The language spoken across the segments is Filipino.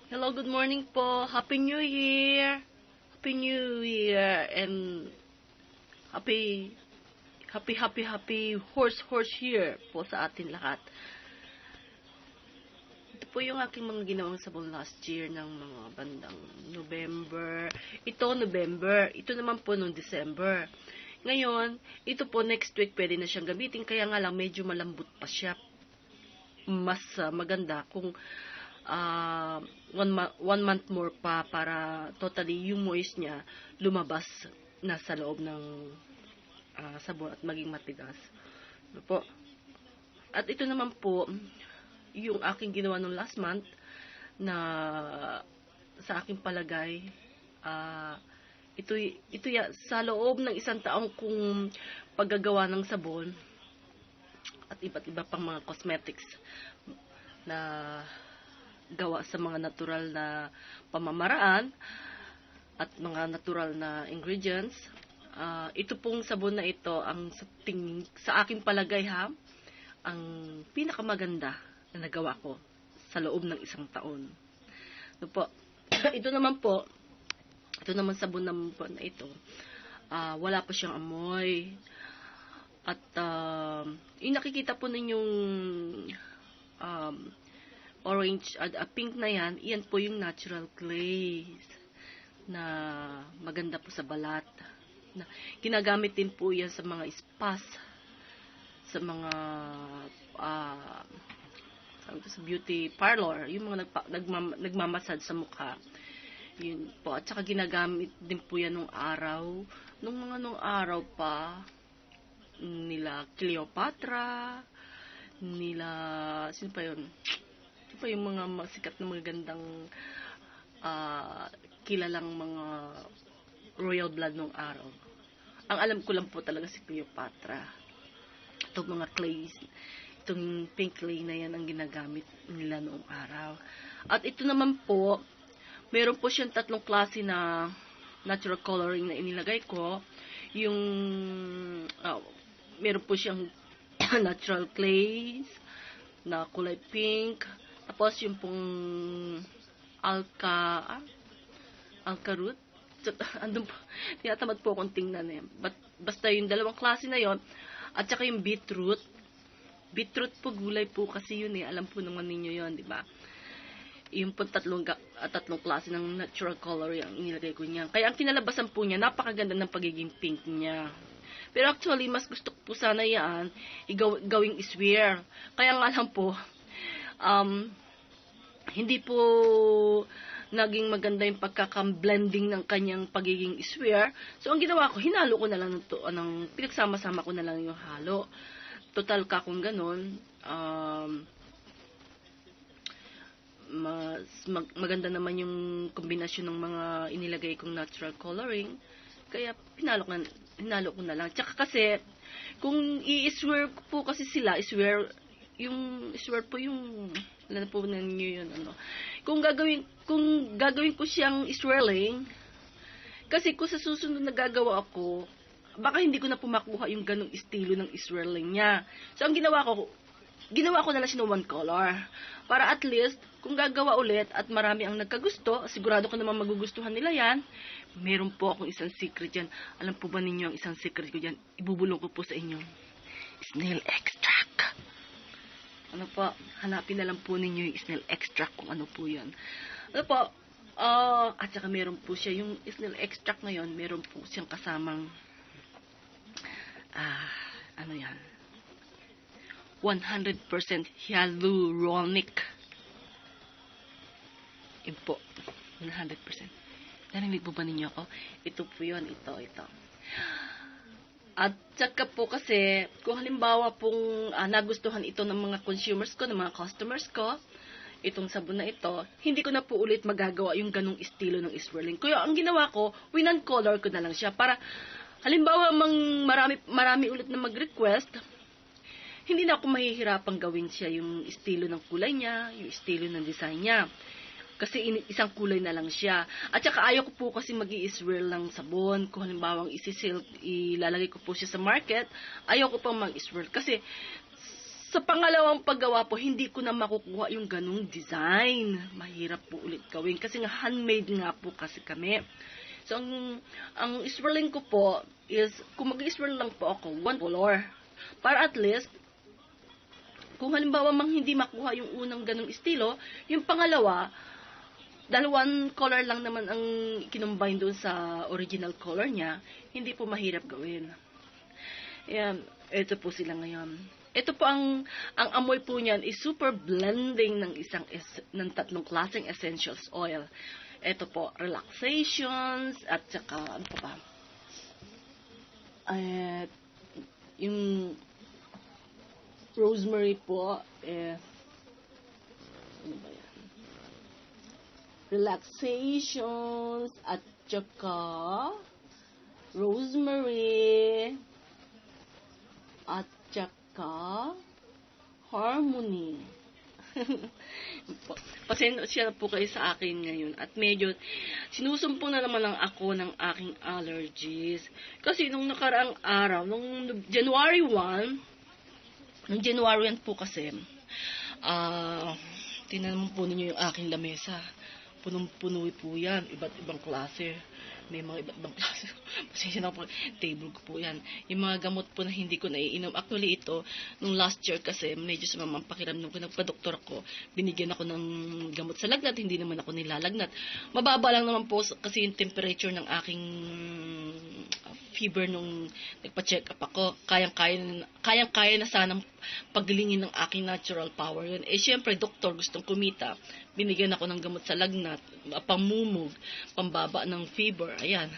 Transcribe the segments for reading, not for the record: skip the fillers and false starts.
Hello, good morning po. Happy New Year. Happy New Year and happy happy horse year po sa atin lahat. Ito po yung aking mga ginawang sabon last year ng mga bandang November. Ito November. Ito naman po noong December. Ngayon, ito po next week pwede na siyang gamitin. Kaya nga lang medyo malambot pa siya. Mas maganda kung 1 month more pa para totally yung moist niya lumabas na sa loob ng sabon at maging matigas. Ano po? At ito naman po yung aking ginawa nung last month na sa aking palagay ito sa loob ng isang taong kung paggagawa ng sabon at iba't iba pang mga cosmetics na gawa sa mga natural na pamamaraan at mga natural na ingredients. Ito pong sabon na ito ang sa aking palagay ang pinakamaganda na nagawa ko sa loob ng isang taon. Ito po. ito naman sabon naman po na ito. Wala pa siyang amoy. At yung nakikita po ninyong orange at pink na yan po yung natural glaze na maganda po sa balat. Na ginagamit din po yan sa mga spas, sa mga sa beauty parlor, yung mga nagmamassage sa mukha. Yun po. At saka ginagamit din po yan nung araw pa nila Cleopatra, sino pa yun? Sino pa yung mga sikat na magagandang kilalang mga royal blood nung araw. Ang alam ko lang po talaga si Cleopatra. Itong mga clays, itong pink clay na yan ang ginagamit nila noong araw. At ito naman po, meron po siyang 3 klase na natural coloring na inilagay ko. Yung meron po siyang natural clays na kulay pink. Tapos yung pong alka root. Andun po, tinatamad po akong tingnan eh. Basta yung 2 klase na yon at saka yung beetroot. Beetroot po, gulay po kasi yun eh. Alam po naman ninyo yon, di ba? Yung po 3 klase ng natural color yung inilagay ko niya. Kaya ang kinalabasan po niya, napakaganda ng pagiging pink niya. Pero actually, mas gusto ko po sana yan gawing iswear. Kaya nga lang po, hindi po naging maganda yung pagkaka-blending ng kanyang pagiging iswear. So, ang ginawa ko, hinalo ko na lang pinagsama-sama ko na lang yung halo. Total ka kung ganun, maganda naman yung kombinasyon ng mga inilagay kong natural coloring. Kaya, hinalo ko na lang. Tsaka kasi, kung i-swear ko po kasi sila, iswear po yung, alam po ninyo yun, Kung gagawin ko siyang swirling, kasi kung sa susunod na gagawa ako, baka hindi ko na pumakuha yung ganong estilo ng swirling niya. So, ang ginawa ko na lang siya ng 1 color. Para at least, kung gagawa ulit at marami ang nagkagusto, sigurado ko naman magugustuhan nila yan. Meron po akong isang secret dyan. Alam po ba ninyo ang isang secret ko dyan? Ibubulong ko po sa inyo. Snail extract. Ano po, hanapin na lang po ninyo yung snail extract kung ano po yan. Ano po, at saka meron po siya, yung snail extract na yon, meron po siyang kasamang, 100% hyaluronic. Yun po, 100%. Narinig po ba ninyo ako? Ito po yun, ito. At saka po kasi, kung halimbawa pong nagustuhan ito ng mga consumers ko, ng mga customers ko, itong sabon na ito, hindi ko na po ulit magagawa yung ganong estilo ng swirling. Kaya ang ginawa ko, winan color ko na lang siya para halimbawa marami ulit na mag-request, hindi na ako mahihirapang gawin siya yung estilo ng kulay niya, yung estilo ng design niya. Kasi isang kulay na lang siya. At saka ayaw ko po kasi mag-i-swirl ng sabon. Kung halimbawa ilalagay ko po siya sa market, ayaw ko pang mag-swirl. Kasi Sa pangalawang paggawa po, hindi ko na makukuha yung ganung design. Mahirap po ulit gawin kasi nga handmade nga po kasi kami. So, ang swirling ko po is, kung mag-swirl lang po ako, one color. Para at least, kung halimbawa mang hindi makuha yung unang ganung estilo, yung pangalawa, dahil one color lang naman ang kinumbine doon sa original color niya, hindi po mahirap gawin. Ayan, ito po sila ngayon. Ito po ang amoy po niyan is super blending ng tatlong klaseng essentials oil. Ito po, relaxations, at saka, ano pa ba? Yung rosemary po, ano ba yan? Relaxations, at saka, rosemary, at saka, harmony. Pasensya po kayo sa akin ngayon at medyo sinusumpo na naman lang ako ng aking allergies kasi nung nakaraang araw nung January 1 po kasi tingnan po ninyo yung aking lamesa, punong-puno po yan, iba't ibang klase. May mga iba't ibang klase. Pasensya na po, table ko po yan. Yung mga gamot po na hindi ko naiinom. Actually, ito, nung last year kasi, medyo sumamang pakiramdam ko, nagpa-doktor ako, binigyan ako ng gamot sa lagnat, hindi naman ako nilalagnat. Mababa lang naman po kasi yung temperature ng aking fever nung nagpa-check up ako. Kayang-kaya na sanang paglingin ng aking natural power yun. Syempre, doktor, gustong kumita. Binigyan ako ng gamot sa lagnat, pamumog, pambaba ng fever. Ayan.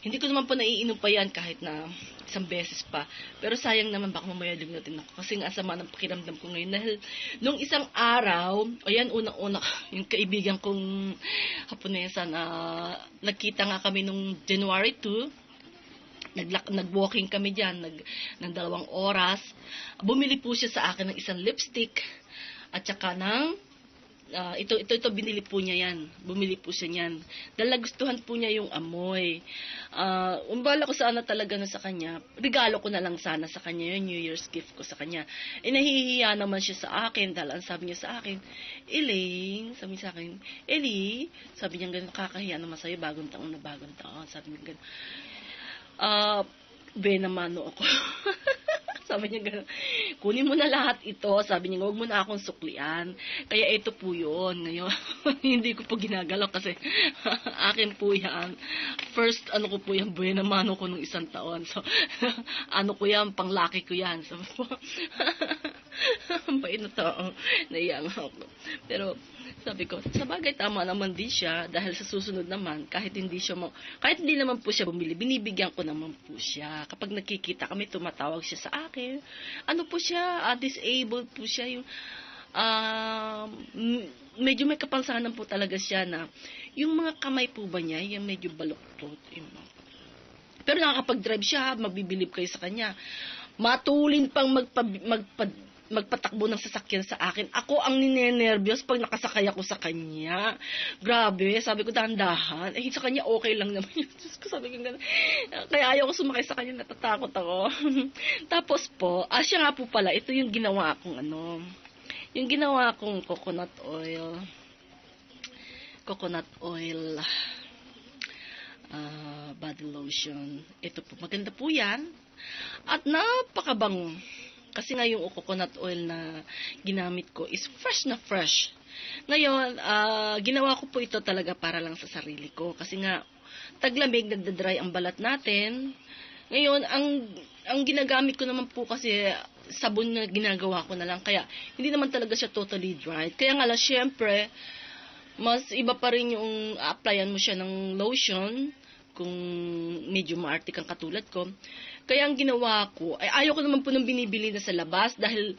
Hindi ko naman po naiinom pa yan kahit na isang beses pa. Pero sayang naman, baka mamaya lignatin ako. Kasi nga sama ng pakiramdam ko ngayon. Dahil nung isang araw, ayan, unang-una, yung kaibigan kong Haponesa na nagkita nga kami nung January 2, nag-walking kami dyan, ng 2 oras. Bumili po siya sa akin ng isang lipstick at saka ng ito binili po niya yan. Bumili po siya niyan. Dahil nagustuhan po niya yung amoy. Umbala ko sana talaga na sa kanya. Regalo ko na lang sana sa kanya yung New Year's gift ko sa kanya. Nahihiya naman siya sa akin dahil ang sabi niya sa akin, Elaine, sabi niya sa akin, Eli, sabi niya gano'n, nakakahiya naman sa'yo, bagong taon. Sabi niya gano'n. Benamano ako. Sabi niya gano'n, kunin mo na lahat ito. Sabi niya, huwag mo na akong suklian. Kaya ito po yun. Ngayon, hindi ko po ginagalaw kasi akin po yan. First, ko po yan, benamano ko nung 1 taon. So, ko yan, panglaki ko yan. Sabi po, ang bait na tao. Naiya nga ako. Pero, sabi ko, sa bagay tama naman din siya dahil sa susunod naman, kahit hindi naman po siya bumili, binibigyan ko naman po siya. Kapag nakikita kami, tumatawag siya sa akin. Ano po siya? Disabled po siya. Medyo may kapansanan po talaga siya na yung mga kamay po ba niya, yung medyo baluktot. Pero nakakapag-drive siya, mabibilib kayo sa kanya. Matulin pang magpatakbo ng sasakyan sa akin. Ako ang ninenervyos pag nakasakay ako sa kanya. Grabe, sabi ko dahan-dahan. Sa kanya okay lang naman yun. Sabi ko gano'n. Kaya ayaw ko sumakay sa kanya, natatakot ako. Tapos po, siya nga po pala, ito yung ginawa kong yung ginawa kong coconut oil, body lotion. Ito po, maganda po yan. At napakabango. Kasi nga yung coconut oil na ginamit ko is fresh na fresh. Ngayon, ginawa ko po ito talaga para lang sa sarili ko. Kasi nga, taglamig, nagdadry ang balat natin. Ngayon, ang ginagamit ko naman po kasi sabon na ginagawa ko na lang. Kaya, hindi naman talaga siya totally dry. Kaya nga lang, syempre, mas iba pa rin yung applyan mo siya ng lotion kung medyo maarte kang katulad ko. Kaya ang ginawa ko, ayaw ko naman po nang binibili na sa labas dahil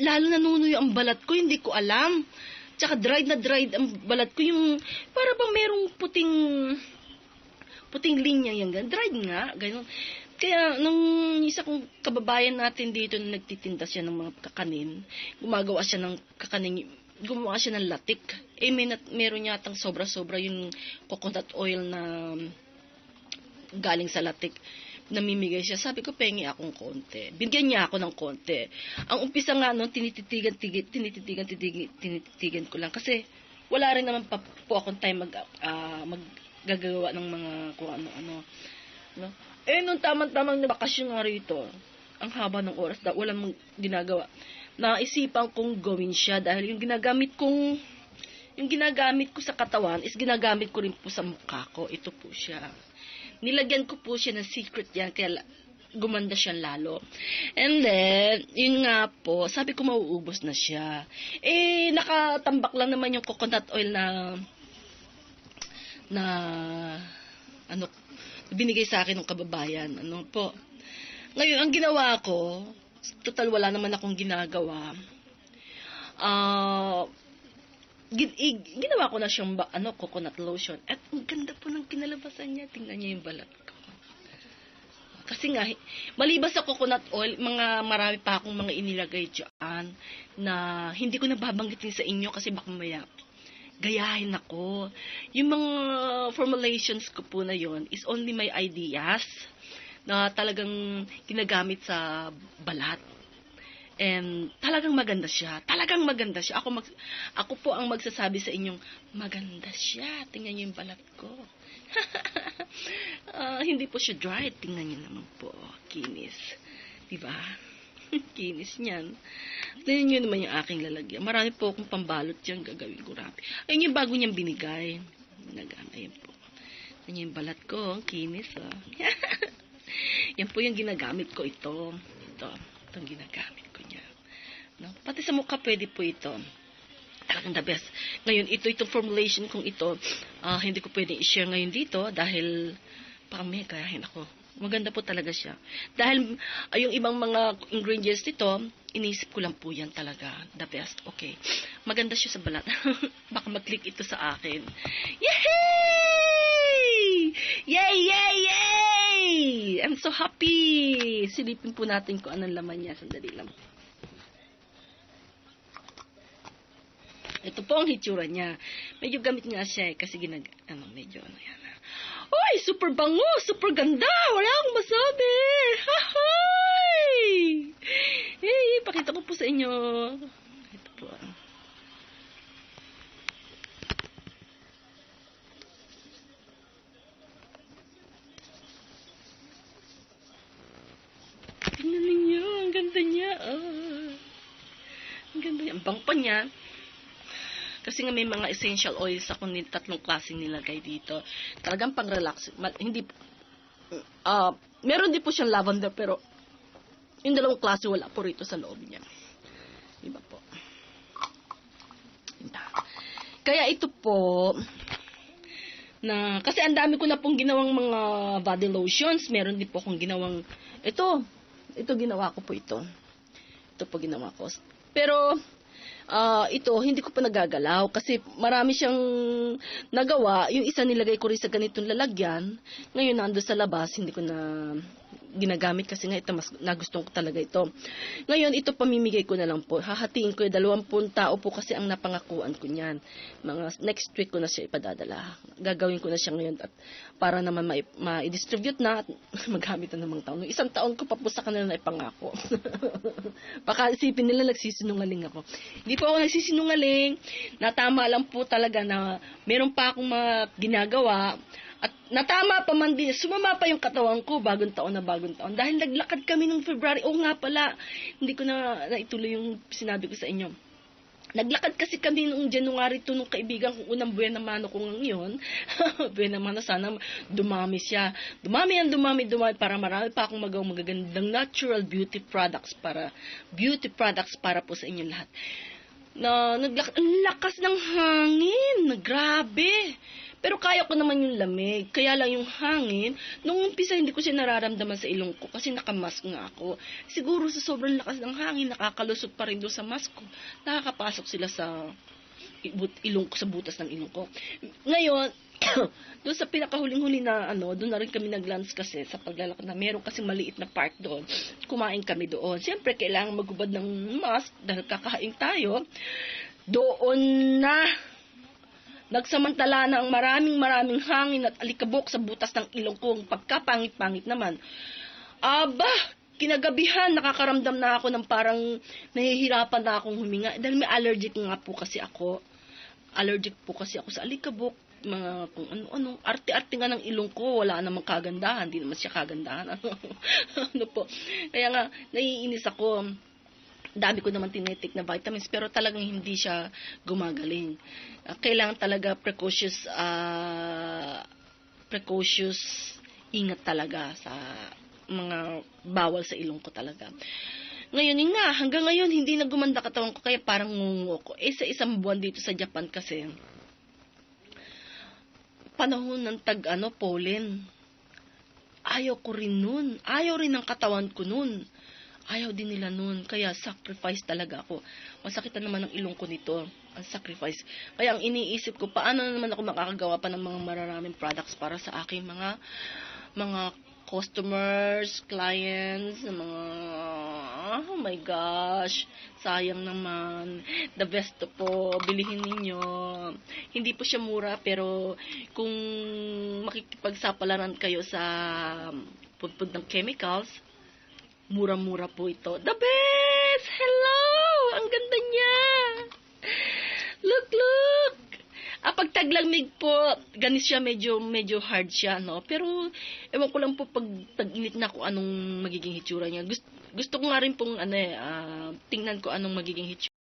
lalo nanunuyo ang balat ko, hindi ko alam. Tsaka dried ang balat ko, yung para bang merong puting linya yan, dried nga, ganun. Kaya, nung isa kong kababayan natin dito na nagtitinda siya ng mga kakanin, gumawa siya ng latik. Meron yatang sobra-sobra yung coconut oil na galing sa latik. namimigay siya. Sabi ko, pengi akong konti. Bigyan niya ako ng konti. Ang umpisa nga nun, tinititigan ko lang. Kasi, wala rin naman pa po akong time maggagawa ng mga kung ano-ano. No? Nung tamang bakasyon nga rito, ang haba ng oras, walang ginagawa. Naisipan kong gawin siya dahil yung ginagamit ko sa katawan is ginagamit ko rin po sa mukha ko. Ito po siya. Nilagyan ko po siya ng secret yan, kaya gumanda siya lalo. And then, yun nga po, sabi ko mauubos na siya. Nakatambak lang naman yung coconut oil na binigay sa akin ng kababayan. Ngayon, ang ginawa ko, total wala naman akong ginagawa. Ginawa ko na siyang coconut lotion. At ang ganda po ng kinalabasan niya. Tingnan niya yung balat ko. Kasi nga, maliban sa coconut oil, marami pa akong mga inilagay dyan na hindi ko nababanggitin sa inyo kasi baka mamaya gayahin ako. Yung mga formulations ko po na yon is only my ideas na talagang ginagamit sa balat. And talagang maganda siya. Ako po ang magsasabi sa inyong maganda siya. Tingnan niyo yung balat ko. Hindi po siya dry. Tingnan niyo naman po. Kinis. Diba? Kinis niyan. Tingnan niyo naman yung aking lalagyan. Marami po akong pambalot dyan. Gagawin ko rapi. Ayun yung bago niyang binigay. Ayun po. Tingnan niyo yung balat ko. Kinis. Yan po yung ginagamit ko ito. Itong ginagamit. No? Pati sa mukha pwede po ito. Talagang the best. Ngayon, itong formulation kong ito, hindi ko pwede i-share ngayon dito dahil gayahin ako. Maganda po talaga siya. Dahil yung ibang mga ingredients nito, inisip ko lang po yan talaga. The best. Okay. Maganda siya sa balat. Baka mag-click ito sa akin. Yay! Yay! Yay! Yay! I'm so happy! Silipin po natin kung anong laman niya. Sandali lang. Ito po ang hitsura niya. Medyo gamit nga siya kasi medyo yan. Uy, super bango, super ganda. Wala akong masabi. Hahay! Pakita ko po sa inyo. Ito po. Tingnan ninyo, ang ganda niya. Ang ganda niya. Ang bang pa niya. Kasi nga may mga essential oils ako ng 3 klaseng nilagay dito. Talagang pang-relax. Meron din po siyang lavender pero yung 2 klase wala po rito sa loob niya. Diba po? Kaya ito po, kasi ang dami ko na pong ginawang mga body lotions. Meron din po akong ginawang, ito ginawa ko po ito. Ito po ginawa ko. Pero, ito, hindi ko pa nagagalaw kasi marami siyang nagawa. Yung isa nilagay ko rin sa ganitong lalagyan. Ngayon, nando sa labas, hindi ko na ginagamit kasi nga ito, mas nagustuhan ko talaga ito. Ngayon, ito pamimigay ko na lang po. Hahatiin ko 20 tao po kasi ang napangakuan ko niyan. Next week ko na siya ipadadala. Gagawin ko na siya ngayon at para naman ma-distribute na at magamit na namang taon. 1 taon ko pa po sa kanila na ipangako. Baka isipin nila nagsisinungaling ako. Hindi po ako nagsisinungaling. Natama lang po talaga na meron pa akong mga ginagawa. At natama pa man din, sumama pa yung katawan ko bagong taon. Dahil naglakad kami nung February. Oo nga pala, hindi ko na naituloy yung sinabi ko sa inyo. Naglakad kasi kami noong January to nung kaibigan kong unang buwan na mano ko ngayon. Buwan na mano, sana dumami siya. Dumami para marami pa akong magagandang natural beauty products para po sa inyo lahat. Ang lakas ng hangin, grabe. Pero kaya ko naman yung lamig. Kaya lang yung hangin, nung umpisa hindi ko siya nararamdaman sa ilong ko kasi nakamask nga ako. Siguro sa sobrang lakas ng hangin, nakakalusot pa rin doon sa mask ko. Nakakapasok sila sa ilong ko, sa butas ng ilong ko. Ngayon, doon sa pinakahuling-huli na doon na rin kami nag-lunch kasi sa paglalakad na meron kasi maliit na park doon. Kumain kami doon. Siyempre, kailangan magubad ng mask dahil kakain tayo. Doon na Nagsamantala na ang maraming hangin at alikabok sa butas ng ilong ko, pagkapangit-pangit naman. Aba, kinagabihan, nakakaramdam na ako ng parang nahihirapan na akong huminga. Dahil may allergic nga po kasi ako. Allergic po kasi ako sa alikabok, mga kung ano-ano. Arte-arte nga ng ilong ko, wala namang kagandahan. Hindi naman siya kagandahan. Ano po. Kaya nga, naiinis ako. Dami ko naman tinetik na vitamins, pero talagang hindi siya gumagaling. Kailangan talaga precocious ingat talaga sa mga bawal sa ilong ko talaga. Ngayon yun nga, hanggang ngayon hindi na gumanda katawan ko, kaya parang ngungo ko. Sa isang buwan dito sa Japan kasi, panahon ng pollen. Ayaw ko rin nun. Ayaw rin ng katawan ko nun. Ayaw din nila nun. Kaya sacrifice talaga ako. Masakit na naman ang ilong ko nito. Ang sacrifice. Kaya ang iniisip ko, paano naman ako makakagawa pa ng mga mararaming products para sa aking mga customers, clients, mga, oh my gosh, sayang naman. The best po, bilihin ninyo. Hindi po siya mura, pero kung makikipagsapalaran kayo sa pudpud ng chemicals, mura-mura po ito. The best! Hello! Ang ganda niya! Look! Pag taglamig po, ganis siya, medyo hard siya, no? Pero, ewan ko lang po pag tag-init na kung anong magiging hitsura niya. Gusto ko nga rin pong, tingnan ko anong magiging hitsura.